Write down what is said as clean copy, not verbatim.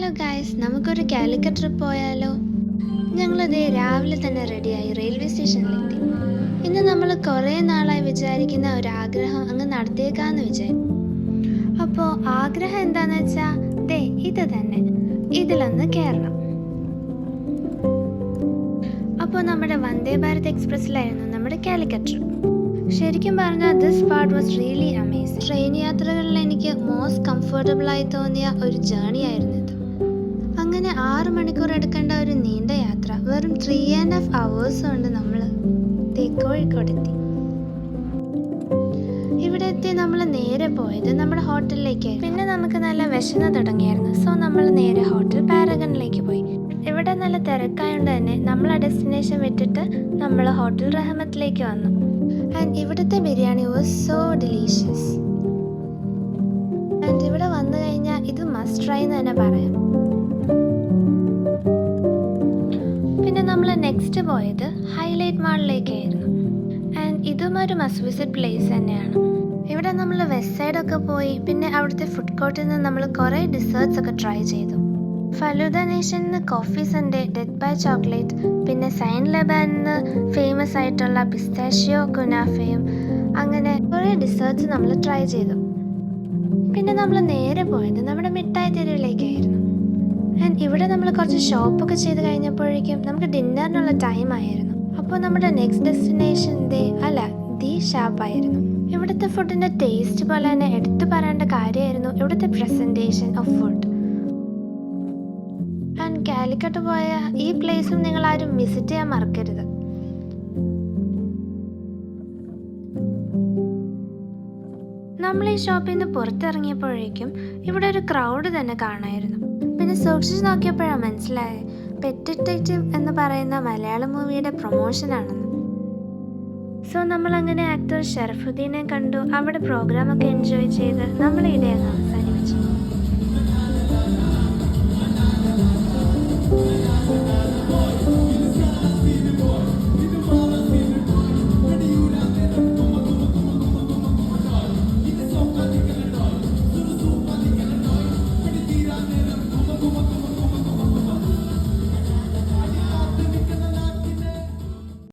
Hello guys, നമുക്കൊരു Calicut trip പോയാലോ? ഞങ്ങളിതേ രാവിലെ തന്നെ റെഡിയായി റെയിൽവേ സ്റ്റേഷനിലെത്തി. ഇന്ന് നമ്മൾ കുറേ നാളായി വിചാരിക്കുന്ന ഒരു ആഗ്രഹം അങ്ങ് നടത്തിയേക്കാന്ന് വിചാരിച്ചു. അപ്പോൾ ആഗ്രഹം എന്താന്ന് വെച്ചാൽ ഇത് തന്നെ, ഇതിലൊന്ന് കയറണം. അപ്പോൾ നമ്മുടെ വന്ദേ ഭാരത് എക്സ്പ്രസ്സിലായിരുന്നു നമ്മുടെ കാലിക്കറ്റ് ട്രിപ്പ്. ശരിക്കും പറഞ്ഞാൽ this part was really amazing. Train യാത്രകളിൽ എനിക്ക് മോസ്റ്റ് കംഫർട്ടബിൾ ആയി തോന്നിയ ഒരു ജേർണി ആയിരുന്നു ഇത്. അങ്ങനെ 6 മണിക്കൂർ എടുക്കേണ്ട ഒരു നീണ്ട യാത്ര വെറും 3.5 hours കൊണ്ട് നമ്മൾ കോഴിക്കോടെത്തി. ഇവിടെ എത്തി നമ്മൾ നേരെ പോയത് നമ്മുടെ ഹോട്ടലിലേക്കായിരുന്നു. പിന്നെ നമുക്ക് നല്ല വിശന്ന് തുടങ്ങിയായിരുന്നു. സോ നമ്മൾ നേരെ ഹോട്ടൽ പാരഗണിലേക്ക് പോയി. ഇവിടെ നല്ല തിരക്കായതുകൊണ്ട് തന്നെ നമ്മൾ ആ ഡെസ്റ്റിനേഷൻ വിട്ടിട്ട് നമ്മൾ ഹോട്ടൽ റഹ്മത്തിലേക്ക് വന്നു. ആൻഡ് ഇവിടുത്തെ biryani was so delicious. And ഇവിടെ വന്നു കഴിഞ്ഞാൽ ഇത് മസ്റ്റ് ട്രൈ എന്ന് തന്നെ പറയാം. പിന്നെ നമ്മൾ നെക്സ്റ്റ് പോയത് ഹൈലൈറ്റ് മാളിലേക്കായിരുന്നു. ആൻഡ് ഇതും ഒരു മസ്റ്റ് വിസിറ്റ് പ്ലേസ് തന്നെയാണ്. ഇവിടെ നമ്മൾ വെസ്റ്റ് സൈഡൊക്കെ പോയി. പിന്നെ അവിടുത്തെ ഫുഡ് കോർട്ടിൽ നിന്ന് നമ്മൾ കുറേ ഡിസേർട്ട്സ് ഒക്കെ ട്രൈ ചെയ്തു. ഫലൂദ നേഷനിൽ നിന്ന് coffee sundae, death by chocolate, പിന്നെ സൈൻ ലബാനിൽ നിന്ന് ഫേമസ് ആയിട്ടുള്ള പിസ്താഷ്യോ കുനാഫയും, അങ്ങനെ കുറേ ഡിസേർട്ട്സ് നമ്മൾ ട്രൈ ചെയ്തു. പിന്നെ നമ്മൾ നേരെ പോയത് നമ്മുടെ മിഠായി തെരുവിലേക്കായിരുന്നു. ആൻഡ് ഇവിടെ നമ്മൾ കുറച്ച് ഷോപ്പൊക്കെ ചെയ്ത് കഴിഞ്ഞപ്പോഴേക്കും നമുക്ക് ഡിന്നറിനുള്ള ടൈം ആയിരുന്നു. അപ്പോൾ നമ്മുടെ നെക്സ്റ്റ് ഡെസ്റ്റിനേഷൻ ദി ഷാപ്പായിരുന്നു. ഇവിടുത്തെ ഫുഡിൻ്റെ ടേസ്റ്റ് പോലെ തന്നെ എടുത്തു പറയേണ്ട കാര്യമായിരുന്നു ഇവിടുത്തെ presentation of food. And Calicut പോയ ഈ പ്ലേസും നിങ്ങൾ ആരും വിസിറ്റ് ചെയ്യാൻ മറക്കരുത്. നമ്മൾ ഈ ഷോപ്പിൽ നിന്ന് പുറത്തിറങ്ങിയപ്പോഴേക്കും ഇവിടെ ഒരു ക്രൗഡ് തന്നെ കാണായിരുന്നു. പിന്നെ സൂക്ഷിച്ച് നോക്കിയപ്പോഴാണ് മനസ്സിലായത് പെറ്റ് ഡിറ്റക്റ്റീവ് എന്ന് പറയുന്ന മലയാളം മൂവിയുടെ പ്രൊമോഷനാണെന്ന്. സോ നമ്മളങ്ങനെ ആക്ടർ ഷറഫുദ്ദീനെ കണ്ടു. അവിടെ പ്രോഗ്രാമൊക്കെ എൻജോയ് ചെയ്ത് നമ്മൾ ഇവിടെ